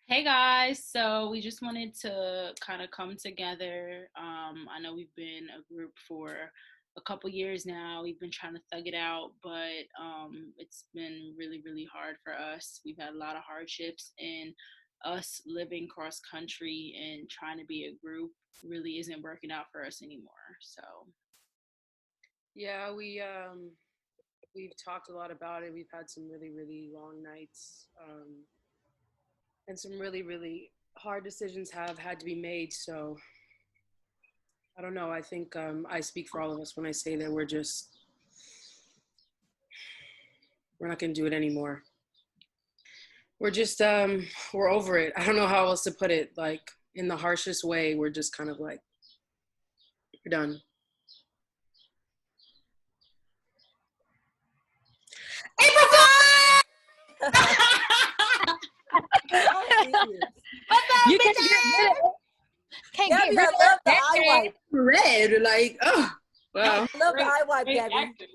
Hey guys, so we just wanted to kind of come together. I know we've been a group for a couple years now. We've been trying to thug it out, but it's been really, really hard for us. We've had a lot of hardships, and us living cross country and trying to be a group really isn't working out for us anymore. So, Yeah, we've talked a lot about it. We've had some really really long nights, and some really really hard decisions have had to be made. So I don't know. I think I speak for all of us when I say that we're not going to do it anymore. We're just we're over it. I don't know how else to put it. Like in the harshest way, we're just kind of like we're done. April Fool! I'm serious. what's up, You can get rid of bitches? can't get Gabby, rid I of love the that eye name. wipe. Red, like oh wow. I love the Great, eye wipe, great Gabby. acting.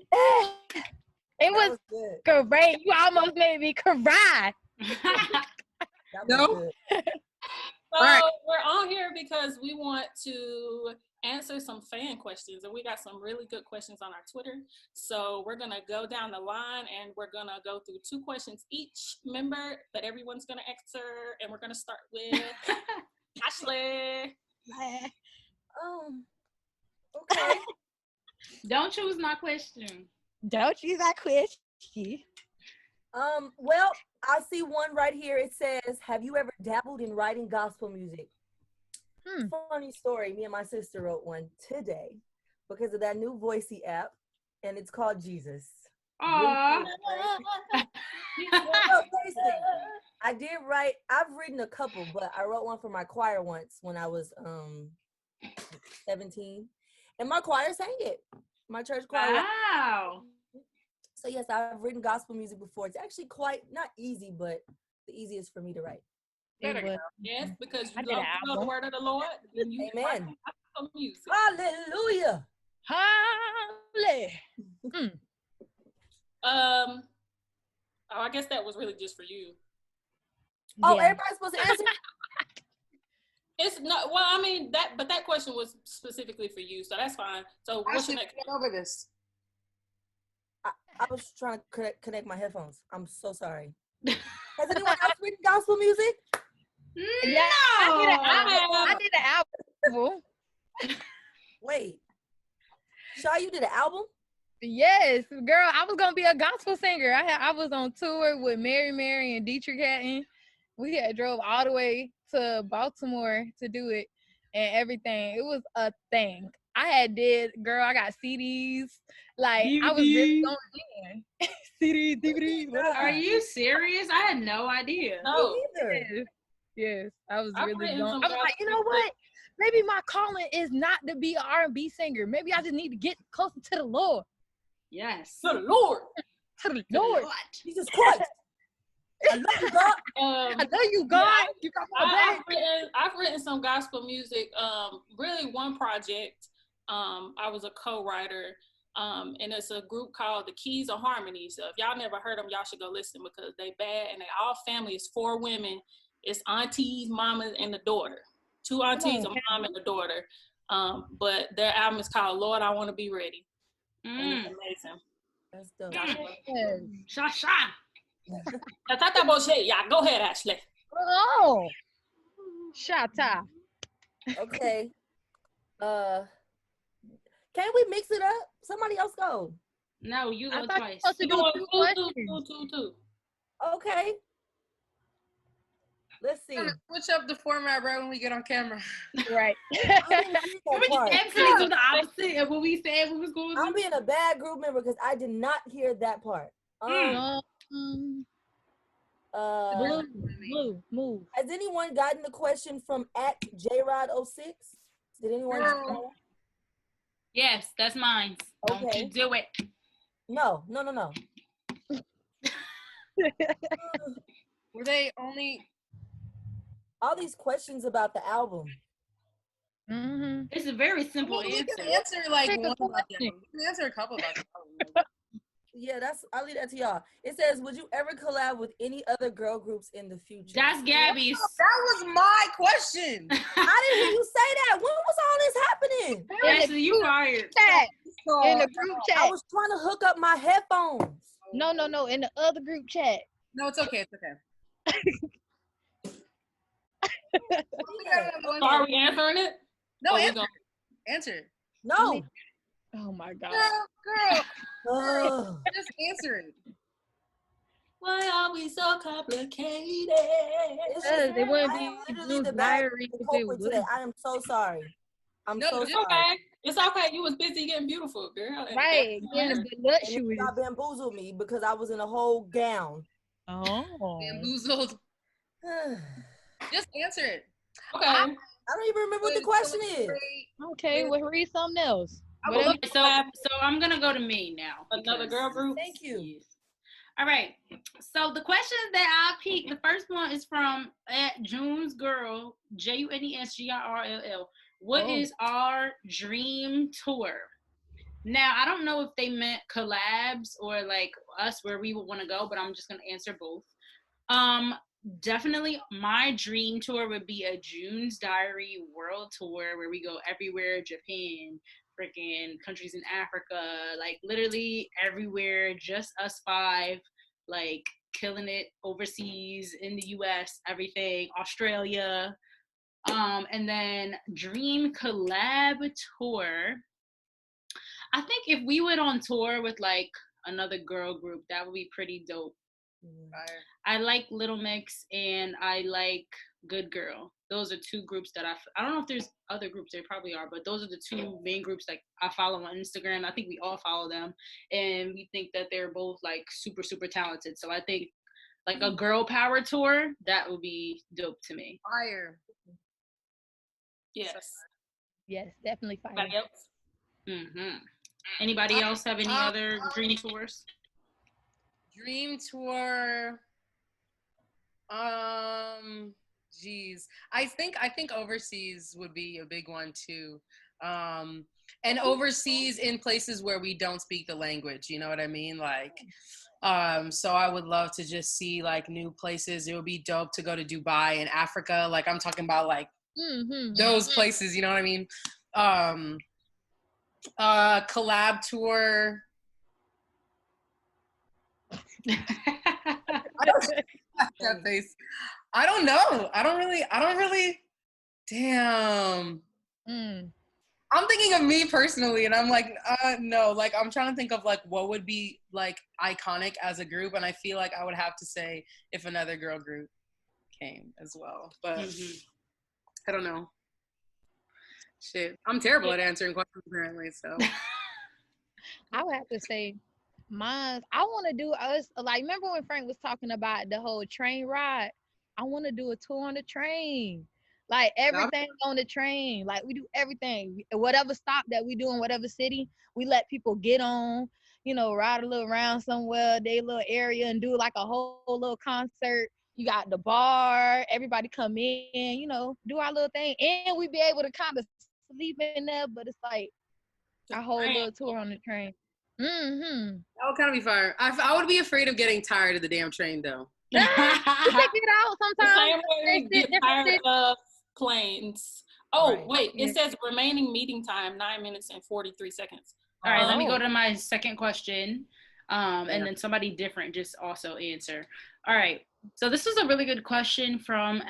It That was was good. great. You almost made me cry. That was No, good. all right. So we're on here because we want to answer some fan questions, and we got some really good questions on our Twitter. So we're gonna go down the line, and we're gonna go through two questions each member that everyone's gonna answer, and we're gonna start with Ashley. Um. Okay. Don't choose my question. Don't use that question. Well, I see one right here. It says, "Have you ever dabbled in writing gospel music?" Hmm. Funny story. Me and my sister wrote one today because of that new Voicey app, and it's called Jesus. Really Aww. cool. No, seriously. I did write. I've written a couple, but I wrote one for my choir once when I was 17, and my choir sang it. My church choir. Wow. So yes, I've written gospel music before. It's actually quite not easy, but the easiest for me to write. It was. Yes, because I you did an love the album. word of the Lord, and you write Amen. some music. Hallelujah. Holly. Mm. Oh, I guess that was really just for you. Oh, Yeah. everybody's supposed to answer. It's not well. I mean but that question was specifically for you, so that's fine. So what's Ashley, your next? get over this. I was trying to connect my headphones. I'm so sorry. Has anyone else written gospel music? Yeah, I did an No. album. I did an album. Wait, Shaw, you did an album? Yes, girl. I was gonna be a gospel singer. I was on tour with Mary and Dietrich Hatton. We had drove all the way to Baltimore to do it and everything. It was a thing. I got CDs. Like I was really DVD. going in. CDs, DVDs, whatever. Are you serious? I had no idea. Me No, either. Yes, yes. I was I've really written going. some I was like, you know gospel music. what? Maybe my calling is not to be an R&B singer. Maybe I just need to get closer to the Lord. Yes. To the Lord. To the To the Lord. Lord. Jesus Christ. I love you, God. I love you, God. You got my back. I've written some gospel music. Really one project. I was a co-writer. And it's a group called the Keys of Harmony. So if y'all never heard them, y'all should go listen because they bad and they all family. It's 4 women. It's aunties, mamas, and the daughter. 2 aunties, a mom, and a daughter. But their album is called Lord, I Want to Be Ready. And it's amazing. That's dope. Yes. Sha sha. That's that bullshit. Yeah, go ahead, Ashley. Oh, Shatta. Okay. Can we mix it up? Somebody else go. No, you I go thought you twice. were supposed to You do want two two. questions. Okay. Let's see. I'm gonna switch up the format right when we get on camera. Right. I didn't hear that We just part. actually do the opposite of what we said we was going to I'm do. being a bad group member because I did not hear that part. Um, Uh, move. has anyone gotten the question from at JRod06? Did anyone? Girl. Yes, that's mine. Don't Okay. you do it. No. Were they only? All these questions about the album. Mm-hmm. It's a very I simple mean, we answer. can answer like Pick a one about them. question. We can answer a couple about them. Yeah, I'll leave that to y'all. It says, would you ever collab with any other girl groups in the future? That's Gabby's. That was my question. I didn't hear you say that. When was all this happening? Ashley, you fired. Chat. So, In the group I chat. was trying to hook up my headphones. No. In the other group chat. no, it's okay. It's okay. So are we answering it? No, Or we answer. gonna- Answer it. No. Oh my god. Girl, Ugh. just answer it. Why are we so complicated? It's just- They wouldn't I be am literally June's the bad diary if it culprit today. wasn't. I am so sorry. I'm No, so it's sorry. Okay. It's okay. You was busy getting beautiful, girl. And Right. that's Getting a fine. bit And then luxury. y'all bamboozled me because I was in a whole gown. Oh. Bamboozled. I Just answer it. Okay. don't even remember what the question is. Okay, well read something else. I will Whatever. look- So I'm gonna go to me now. Another because- girl group. Thank you. Yes. All right. So the questions that I picked, the first one is from June's Girl, JUNESGIRLL. What is our dream tour? Now I don't know if they meant collabs or like us where we would want to go, but I'm just gonna answer both. Definitely my dream tour would be a June's Diary world tour where we go everywhere, Japan, freaking countries in Africa, like literally everywhere, just us five, like killing it overseas, in the US, everything, Australia. And then dream collab tour. I think if we went on tour with like another girl group, that would be pretty dope. Fire. I like Little Mix and I like Good Girl. Those are two groups that I don't know if there's other groups, there probably are, but those are the two main groups like I follow on Instagram. I think we all follow them and we think that they're both like super, super talented. So I think like a girl power tour, that would be dope to me. Fire. Yes. Yes, definitely fire. Anybody else? Mm-hmm. Anybody else have any other dream tours? Dream tour. Geez. I think overseas would be a big one too. And overseas in places where we don't speak the language, you know what I mean? Like, so I would love to just see like new places. It would be dope to go to Dubai and Africa. Like I'm talking about like those places, you know what I mean? Collab tour. That face. I don't know. I don't really. Damn. I'm thinking of me personally, and I'm like, no. Like, I'm trying to think of like what would be like iconic as a group, and I feel like I would have to say if another girl group came as well, but I don't know. Shit, I'm terrible at answering questions apparently. So I would have to say mine. I want to do us like remember when Frank was talking about the whole train ride? I want to do a tour on the train. Like everything on the train. Like we do everything. Whatever stop that we do in whatever city, we let people get on, you know, ride a little around somewhere, their little area and do like a whole little concert. You got the bar, everybody come in, you know, do our little thing. And we be able to kind of sleep in there, but it's like a whole little tour on the train. that would kind of be fire. I would be afraid of getting tired of the damn train though. We can get out The sometimes. same way we get tired of planes. Oh, Right. wait. It says remaining meeting time, 9 minutes and 43 seconds. All right, let me go to my second question. And Yeah. then somebody different just also answer. All right. So this is a really good question from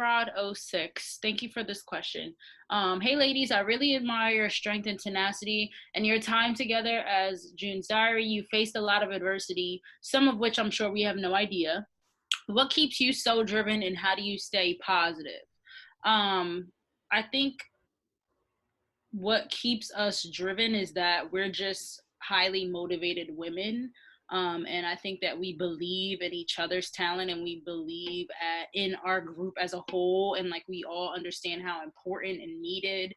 @JRod06. Thank you for this question. Hey ladies, I really admire your strength and tenacity and your time together as June's Diary. You faced a lot of adversity, some of which I'm sure we have no idea. What keeps you so driven and how do you stay positive? I think what keeps us driven is that we're just highly motivated women. And I think that we believe in each other's talent and we believe in our group as a whole. And like we all understand how important and needed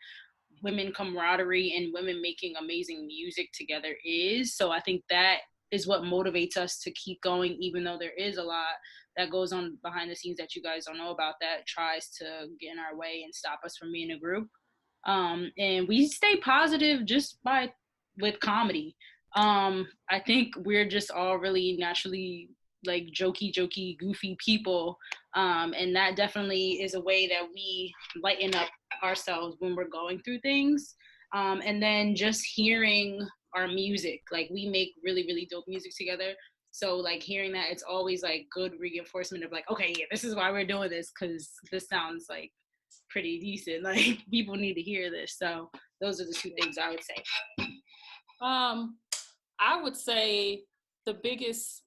women camaraderie and women making amazing music together is. So I think that is what motivates us to keep going, even though there is a lot that goes on behind the scenes that you guys don't know about that tries to get in our way and stop us from being a group. And we stay positive just with comedy. I think we're just all really naturally like jokey, goofy people. And that definitely is a way that we lighten up ourselves when we're going through things. And then just hearing our music, like we make really, really dope music together. So like hearing that, it's always like good reinforcement of like, okay, yeah, this is why we're doing this, because this sounds like pretty decent. Like people need to hear this. So those are the two things I would say. I would say the biggest,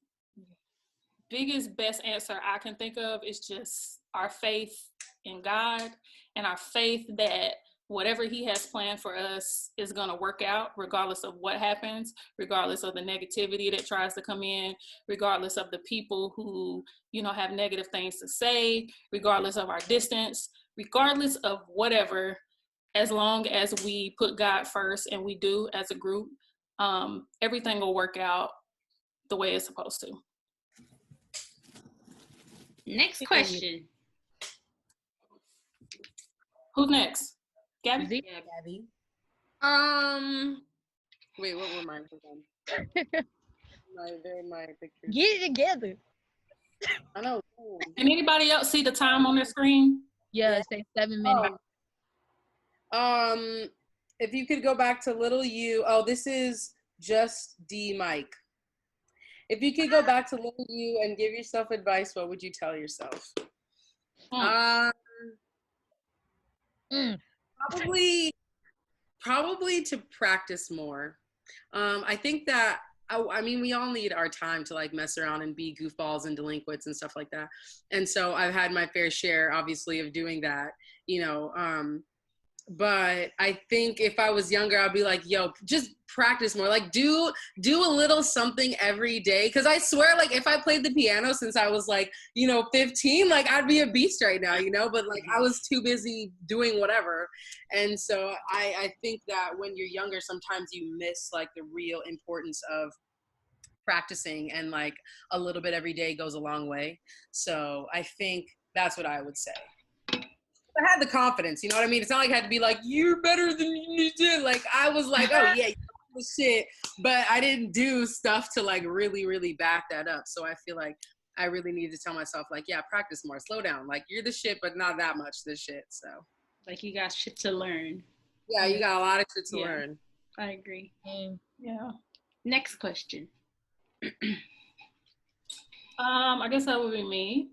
best answer I can think of is just our faith in God and our faith that whatever he has planned for us is going to work out regardless of what happens, regardless of the negativity that tries to come in, regardless of the people who, you know, have negative things to say, regardless of our distance, regardless of whatever, as long as we put God first, and we do as a group, everything will work out the way it's supposed to. Next question. Who's next? Gabby? Gabby. Wait, what were mine again? my pictures. Get it together. I know. Can anybody else see the time on their screen? Yeah, say 7 minutes. If you could go back to little you. Oh, this is just D Mike. If you could go back to little you and give yourself advice, what would you tell yourself? Probably to practice more. I think that, I mean, we all need our time to like mess around and be goofballs and delinquents and stuff like that. And so I've had my fair share, obviously, of doing that, you know. But I think if I was younger, I'd be like, yo, just practice more. Like do a little something every day. Cause I swear, like if I played the piano since I was like, you know, 15, like I'd be a beast right now, you know, but like I was too busy doing whatever. And so I think that when you're younger, sometimes you miss like the real importance of practicing, and like a little bit every day goes a long way. So I think that's what I would say. I had the confidence, you know what I mean? It's not like I had to be like, you're better than you did. Like, I was like, oh yeah, you're the shit. But I didn't do stuff to like really, really back that up. So I feel like I really need to tell myself like, yeah, practice more, slow down. Like you're the shit, but not that much the shit. So like you got shit to learn. Yeah, you got a lot of shit to learn. I agree. Yeah. Next question. I guess that would be me.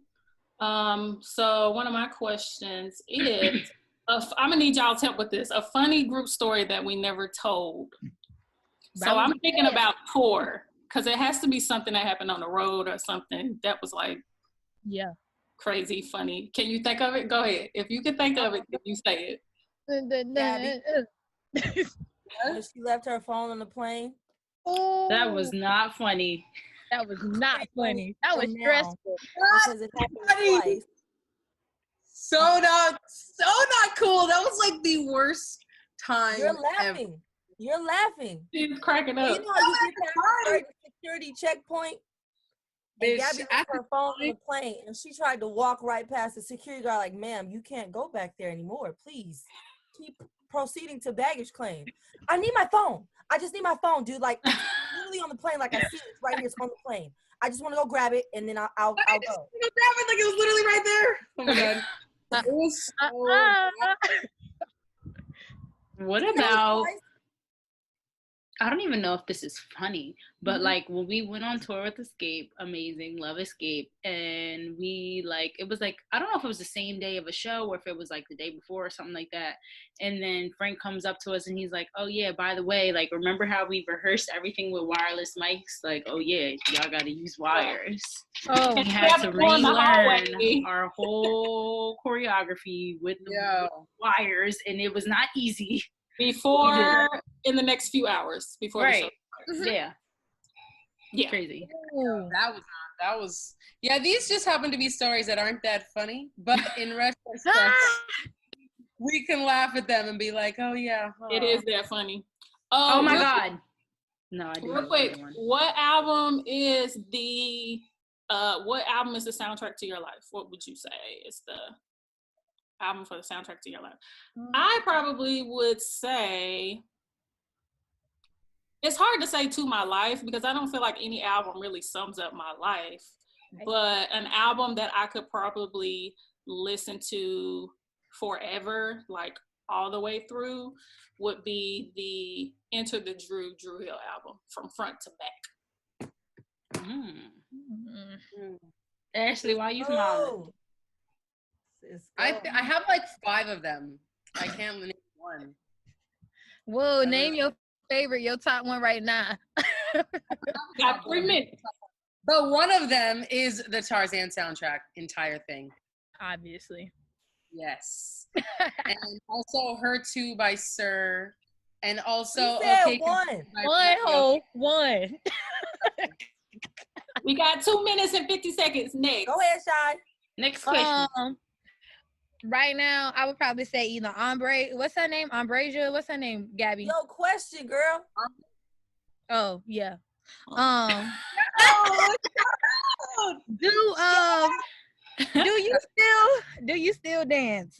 So one of my questions is, I'm gonna need y'all's help with this. A funny group story that we never told. So I'm thinking about tour, because it has to be something that happened on the road or something that was like, crazy funny. Can you think of it? Go ahead. If you can think of it, if you say it. When she left her phone on the plane. Oh, that was not funny. That was not funny. That was stressful. Because it happened twice. So not cool. That was like the worst time. You're laughing. Ever. You're laughing. She's cracking up. You know how you get past the security checkpoint? And Gabby left her phone on the plane, and she tried to walk right past the security guard like, ma'am, you can't go back there anymore. Please keep proceeding to baggage claim. I need my phone. I just need my phone, dude. Like, literally on the plane, like I see it right here. It's on the plane. I just want to go grab it, and then I'll go. Grab it like it was literally right there. Oh my god. It was so What about? I don't even know if this is funny, but like when we went on tour with Escape, amazing, love Escape, and we like, it was like, I don't know if it was the same day of a show or if it was like the day before or something like that. And then Frank comes up to us and he's like, oh yeah, by the way, like remember how we rehearsed everything with wireless mics? Like, oh yeah, y'all gotta use wires. Oh, we had to relearn our whole choreography with the wires, and it was not easy. Before, in the next few hours before the show. Yeah. Crazy. That was yeah, these just happen to be stories that aren't that funny, but in retrospect we can laugh at them and be like, oh yeah, it is that funny. Oh my god. No, I didn't. Real quick, what album is the soundtrack to your life? What would you say is the album for the soundtrack to your life? I probably would say it's hard to say to my life because I don't feel like any album really sums up my life. But an album that I could probably listen to forever, like all the way through, would be the Enter the Drew Hill album from front to back. Ashley, why you smiling? I have like 5 of them. I can't name one. Whoa, name your favorite, your top one right now. Got 3 minutes. But one of them is the Tarzan soundtrack, entire thing. Obviously. Yes. And also Her Too by Sir. And also one. We got 2 minutes and 50 seconds next. Go ahead, Shy. Next question. Right now, I would probably say either what's her name? Ambrasia? What's her name, Gabby? Yo, question, girl. Oh, yeah. Do you still dance?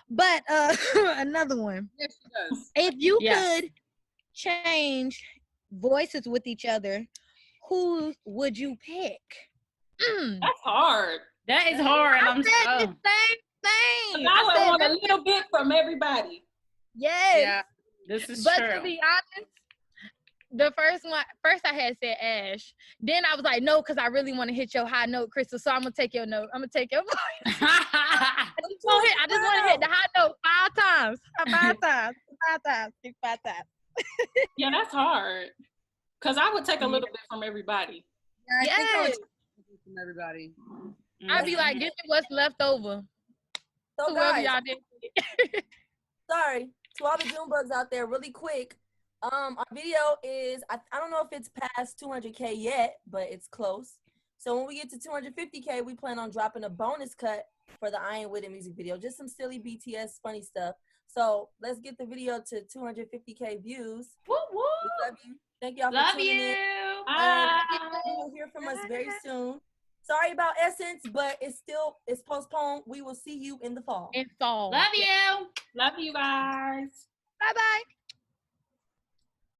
But another one. Yes, she does. If you could change voices with each other, who would you pick? That's hard. That is hard. I said the same thing. I want a little bit from everybody. Yes. Yeah. This is but true. To be honest, the first I had said Ash. Then I was like, no, because I really want to hit your high note, Crystal. So I'm gonna take your note. I'm gonna take your voice. I just want to hit the high note 5 times. 5 times. 5 times. 5 times. Yeah, that's hard. Cause I would take a little bit from everybody. Yeah, I think I would take from everybody. I'd be like, give me what's left over. So Whoever guys, y'all did. sorry to all the June bugs out there, really quick. Our video is, I don't know if it's past 200K yet, but it's close. So when we get to 250K, we plan on dropping a bonus cut for the I Ain't With It music video. Just some silly BTS funny stuff. So let's get the video to 250K views. Woo woo. We love you. Thank y'all for Love tuning you. in. You will hear from us very soon. Sorry about Essence, but it's postponed. We will see you in the fall. In fall. Love you. Love you guys. Bye-bye.